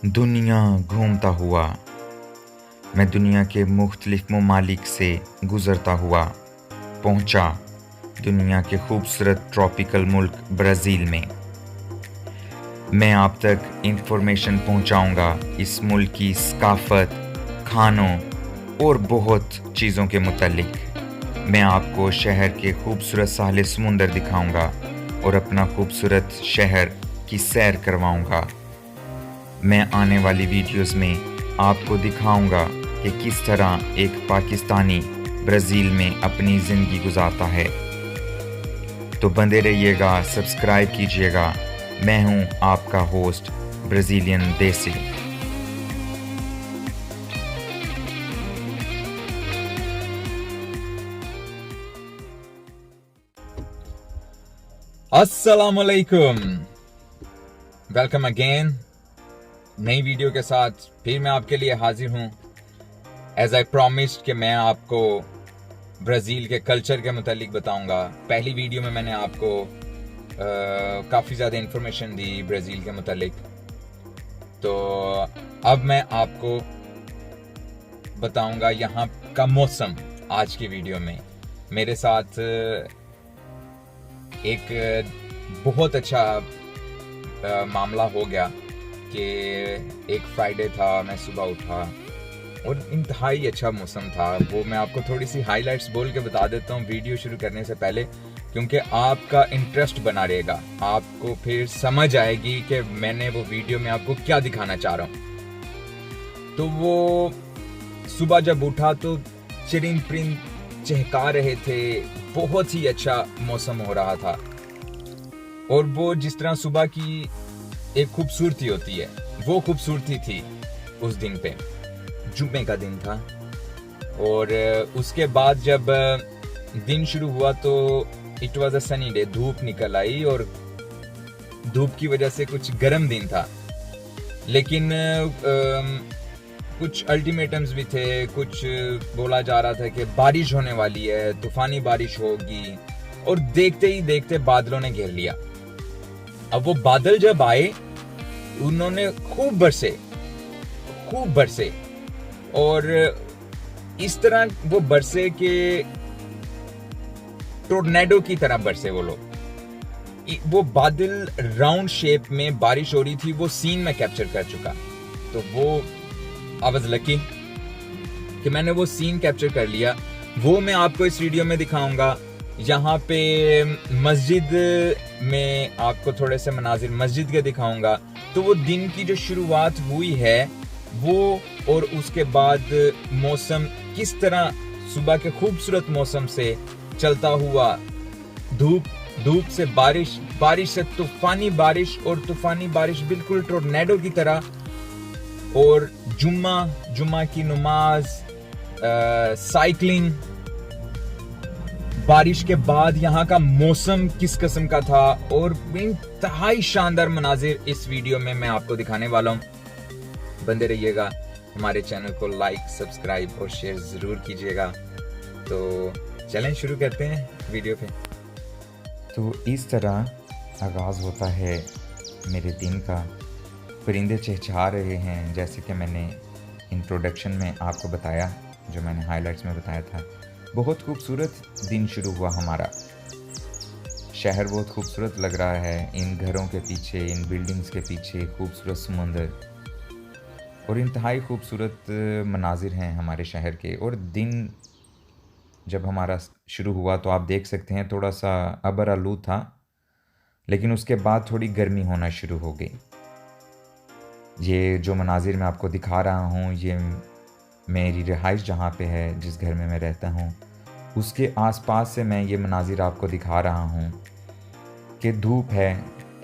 दुनिया घूमता हुआ मैं दुनिया के मुख्तलिफ ममालिक से गुज़रता हुआ पहुंचा दुनिया के खूबसूरत ट्रॉपिकल मुल्क ब्राज़ील में। मैं आप तक इंफॉर्मेशन पहुंचाऊंगा इस मुल्क की सकाफ़त, खानों और बहुत चीज़ों के मुतालिक। मैं आपको शहर के खूबसूरत साहिल समुंदर दिखाऊंगा और अपना खूबसूरत शहर की सैर करवाऊंगा। मैं आने वाली वीडियोस में आपको दिखाऊंगा कि किस तरह एक पाकिस्तानी ब्राज़ील में अपनी ज़िंदगी गुजारता है। तो बंदे रहिएगा, सब्सक्राइब कीजिएगा। मैं हूं आपका होस्ट ब्राज़ीलियन देसी। अस्सलामुअलैकुम, वेलकम अगेन। नई वीडियो के साथ फिर मैं आपके लिए हाजिर हूँ। एज आई प्रॉमिस्ड कि मैं आपको ब्राज़ील के कल्चर के मुतालिक बताऊंगा। पहली वीडियो में मैंने आपको काफ़ी ज़्यादा इंफॉर्मेशन दी ब्राज़ील के मुतालिक, तो अब मैं आपको बताऊंगा यहाँ का मौसम। आज की वीडियो में मेरे साथ एक बहुत अच्छा मामला हो गया कि एक फ्राइडे था, मैं सुबह उठा और इंतहाई अच्छा मौसम था। वो मैं आपको थोड़ी सी हाइलाइट्स बोल के बता देता हूँ वीडियो शुरू करने से पहले, क्योंकि आपका इंटरेस्ट बना रहेगा। आपको फिर समझ आएगी कि मैंने वो वीडियो में आपको क्या दिखाना चाह रहा हूँ। तो वो सुबह जब उठा तो चिरिंद परिंद चहका रहे थे, बहुत ही अच्छा मौसम हो रहा था। और वो जिस तरह सुबह की एक खूबसूरती होती है, वो खूबसूरती थी उस दिन पे। जुम्मे का दिन था और उसके बाद जब दिन शुरू हुआ तो it was a sunny day. धूप निकल आई और धूप की वजह से कुछ गर्म दिन था, लेकिन कुछ अल्टीमेटम्स भी थे। कुछ बोला जा रहा था कि बारिश होने वाली है, तूफानी बारिश होगी, और देखते ही देखते बादलों ने घेर लिया। अब वो बादल जब आए, उन्होंने खूब बरसे और इस तरह वो बरसे कि टोर्नेडो की तरह बरसे वो लोग। वो बादल राउंड शेप में बारिश हो रही थी, वो सीन में कैप्चर कर चुका। तो वो आई वाज लकी कि मैंने वो सीन कैप्चर कर लिया। वो मैं आपको इस वीडियो में दिखाऊंगा। यहाँ पे मस्जिद में आपको थोड़े से मनाजिर मस्जिद के दिखाऊंगा। तो वो दिन की जो शुरुआत हुई है वो, और उसके बाद मौसम किस तरह सुबह के खूबसूरत मौसम से चलता हुआ धूप से बारिश से तूफानी बारिश, और तूफानी बारिश बिल्कुल टोर्नेडो की तरह। और जुम्मा की नमाज, साइकिलिंग, बारिश के बाद यहाँ का मौसम किस किस्म का था, और इंतहाई शानदार मनाजिर इस वीडियो में मैं आपको दिखाने वाला हूँ। बंदे रहिएगा, हमारे चैनल को लाइक, सब्सक्राइब और शेयर जरूर कीजिएगा। तो चलें शुरू करते हैं वीडियो पे। तो इस तरह आगाज़ होता है मेरे दिन का। परिंदे चहचहा रहे हैं, जैसे कि मैंने इंट्रोडक्शन में आपको बताया, जो मैंने हाइलाइट्स में बताया था। बहुत खूबसूरत दिन शुरू हुआ हमारा। शहर बहुत खूबसूरत लग रहा है, इन घरों के पीछे, इन बिल्डिंग्स के पीछे खूबसूरत समुंदर और इंतहाई खूबसूरत मनाजिर हैं हमारे शहर के। और दिन जब हमारा शुरू हुआ तो आप देख सकते हैं थोड़ा सा अबर आलू था, लेकिन उसके बाद थोड़ी गर्मी होना शुरू हो गई। ये जो मनाजिर मैं आपको दिखा रहा हूँ, ये मेरी रिहाइश जहाँ पे है, जिस घर में मैं रहता हूँ, उसके आसपास से मैं ये मनाजिर आपको दिखा रहा हूँ कि धूप है,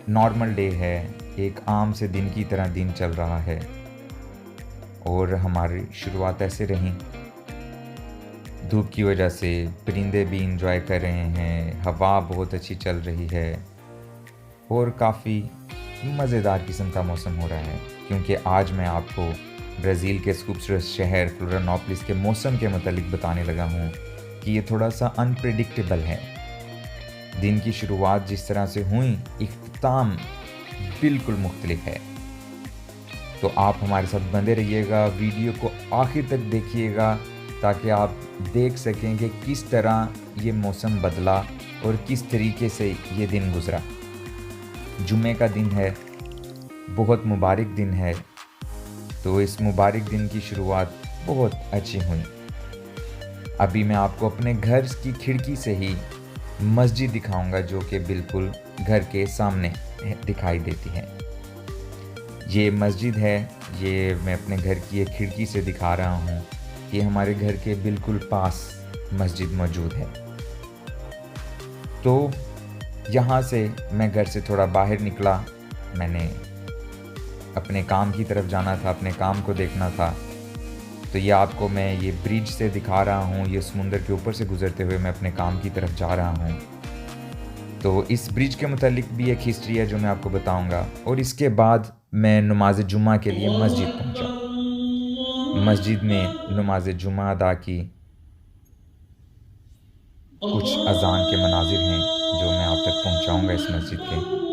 नॉर्मल डे है, एक आम से दिन की तरह दिन चल रहा है। और हमारी शुरुआत ऐसे रही। धूप की वजह से परिंदे भी इंजॉय कर रहे हैं, हवा बहुत अच्छी चल रही है और काफ़ी मज़ेदार किस्म का मौसम हो रहा है। क्योंकि आज मैं आपको ब्राज़ील के खूबसूरत शहर फ्लोरियानोपोलिस के मौसम के मुतालिक बताने लगा हूँ कि ये थोड़ा सा अनप्रेडिक्टेबल है। दिन की शुरुआत जिस तरह से हुई, इख्तिताम बिल्कुल मुख्तलिफ है। तो आप हमारे साथ बंधे रहिएगा, वीडियो को आखिर तक देखिएगा ताकि आप देख सकें कि किस तरह ये मौसम बदला और किस तरीके से ये दिन गुज़रा। जुम्मे का दिन है, बहुत मुबारक दिन है, तो इस मुबारक दिन की शुरुआत बहुत अच्छी हुई। अभी मैं आपको अपने घर की खिड़की से ही मस्जिद दिखाऊंगा जो कि बिल्कुल घर के सामने दिखाई देती है। ये मस्जिद है, ये मैं अपने घर की एक खिड़की से दिखा रहा हूँ कि हमारे घर के बिल्कुल पास मस्जिद मौजूद है। तो यहाँ से मैं घर से थोड़ा बाहर निकला, मैंने अपने काम की तरफ जाना था, अपने काम को देखना था। तो ये आपको मैं ये ब्रिज से दिखा रहा हूँ, ये समुंदर के ऊपर से गुजरते हुए मैं अपने काम की तरफ जा रहा हूँ। तो इस ब्रिज के मुतालिक भी एक हिस्ट्री है जो मैं आपको बताऊँगा। और इसके बाद मैं नमाज जुम्मा के लिए मस्जिद पहुँचा। मस्जिद में नमाज जुम्मा अदा की। कुछ अजान के मनाजिर हैं जो मैं आप तक पहुँचाऊँगा इस मस्जिद के।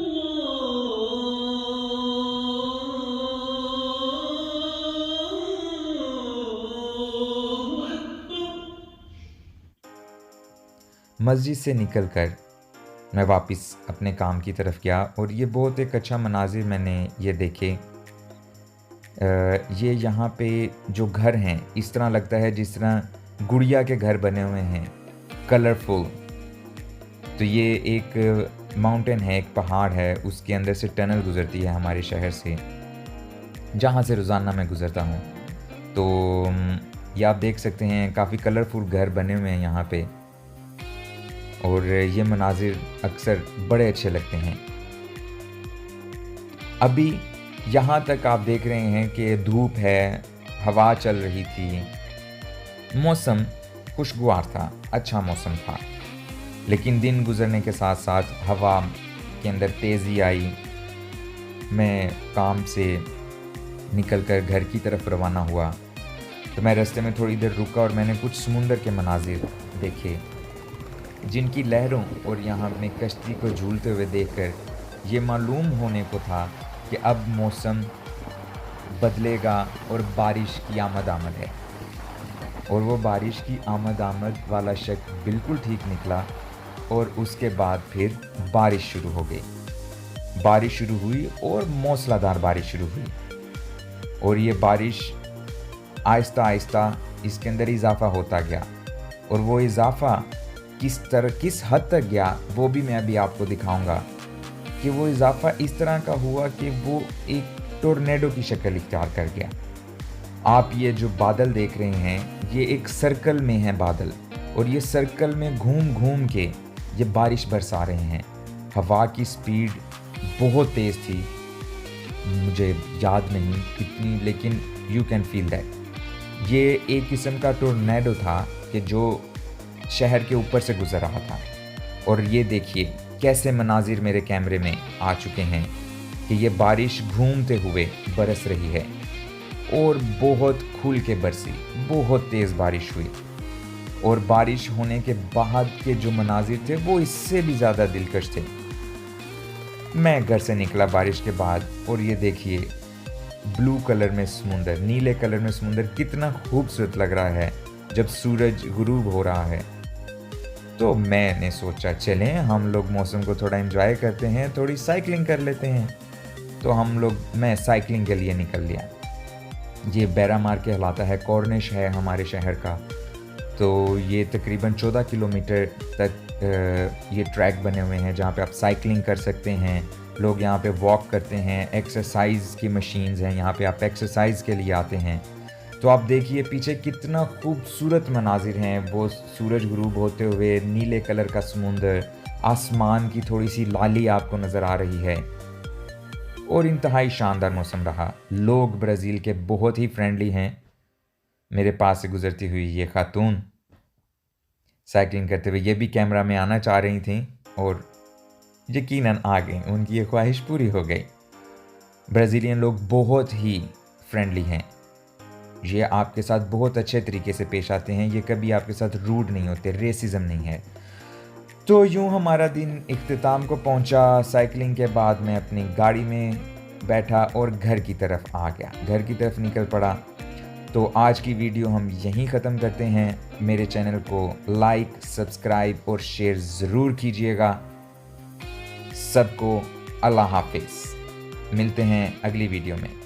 मस्जिद से निकलकर मैं वापस अपने काम की तरफ गया और ये बहुत एक अच्छा मनाजिर मैंने ये देखे। ये यहाँ पे जो घर हैं इस तरह लगता है जिस तरह गुड़िया के घर बने हुए हैं, कलरफुल। तो ये एक माउंटेन है, एक पहाड़ है, उसके अंदर से टनल गुज़रती है हमारे शहर से, जहाँ से रोज़ाना मैं गुज़रता हूँ। तो ये आप देख सकते हैं काफ़ी कलरफुल घर बने हुए हैं यहाँ पे, और ये मनाजिर अक्सर बड़े अच्छे लगते हैं। अभी यहाँ तक आप देख रहे हैं कि धूप है, हवा चल रही थी, मौसम खुशगवार था, अच्छा मौसम था। लेकिन दिन गुजरने के साथ साथ हवा के अंदर तेज़ी आई। मैं काम से निकलकर घर की तरफ रवाना हुआ। तो मैं रास्ते में थोड़ी देर रुका और मैंने कुछ समुंदर के मनाजिर देखे, जिनकी लहरों और यहाँ अपनी कश्ती को झूलते हुए देखकर ये मालूम होने को था कि अब मौसम बदलेगा और बारिश की आमद है। और वो बारिश की आमद वाला शक बिल्कुल ठीक निकला। और उसके बाद फिर बारिश शुरू हो गई। बारिश शुरू हुई और मूसलाधार बारिश शुरू हुई। और ये बारिश आहिस्ता आहिस्ता इसके अंदर इजाफ़ा होता गया। और वो इजाफ़ा किस हद तक गया वो भी मैं अभी आपको दिखाऊंगा कि वो इजाफ़ा इस तरह का हुआ कि वो एक टोर्नेडो की शक्ल इख्तियार कर गया। आप ये जो बादल देख रहे हैं ये एक सर्कल में है बादल, और ये सर्कल में घूम घूम के ये बारिश बरसा रहे हैं। हवा की स्पीड बहुत तेज़ थी, मुझे याद नहीं कितनी, लेकिन यू कैन फील दैट। ये एक किस्म का टोर्नेडो था कि जो शहर के ऊपर से गुजर रहा था। और ये देखिए कैसे मनाजिर मेरे कैमरे में आ चुके हैं कि ये बारिश घूमते हुए बरस रही है, और बहुत खुल के बरसी, बहुत तेज़ बारिश हुई। और बारिश होने के बाद के जो मनाजिर थे वो इससे भी ज़्यादा दिलकश थे। मैं घर से निकला बारिश के बाद, और ये देखिए ब्लू कलर में समुंदर, नीले कलर में समुंदर कितना खूबसूरत लग रहा है जब सूरज गुरूब हो रहा है। तो मैंने सोचा चलें हम लोग मौसम को थोड़ा एंजॉय करते हैं, थोड़ी साइकिलिंग कर लेते हैं। तो मैं साइकिलिंग के लिए निकल लिया। ये बैरामार कहलाता है, कॉर्निश है हमारे शहर का। तो ये तकरीबन 14 किलोमीटर तक ये ट्रैक बने हुए हैं जहाँ पे आप साइकिलिंग कर सकते हैं। लोग यहाँ पे वॉक करते हैं, एक्सरसाइज की मशीन्स हैं, यहाँ पे आप एक्सरसाइज के लिए आते हैं। तो आप देखिए पीछे कितना खूबसूरत मनाजिर हैं, वो सूरज गुरूब होते हुए, नीले कलर का समुंदर, आसमान की थोड़ी सी लाली आपको नज़र आ रही है, और इंतहाई शानदार मौसम रहा। लोग ब्राज़ील के बहुत ही फ्रेंडली हैं। मेरे पास से गुजरती हुई ये खातून साइकिलिंग करते हुए ये भी कैमरा में आना चाह रही थी, और यकीनन आ गई, उनकी ये ख्वाहिश पूरी हो गई। ब्राज़ीलियन लोग बहुत ही फ्रेंडली हैं, ये आपके साथ बहुत अच्छे तरीके से पेश आते हैं, ये कभी आपके साथ रूड नहीं होते, रेसिज्म नहीं है। तो यूँ हमारा दिन इख्तिताम को पहुंचा। साइकिलिंग के बाद मैं अपनी गाड़ी में बैठा और घर की तरफ आ गया, घर की तरफ निकल पड़ा। तो आज की वीडियो हम यहीं ख़त्म करते हैं। मेरे चैनल को लाइक, सब्सक्राइब और शेयर ज़रूर कीजिएगा। सबको अल्लाह हाफिज़। मिलते हैं अगली वीडियो में।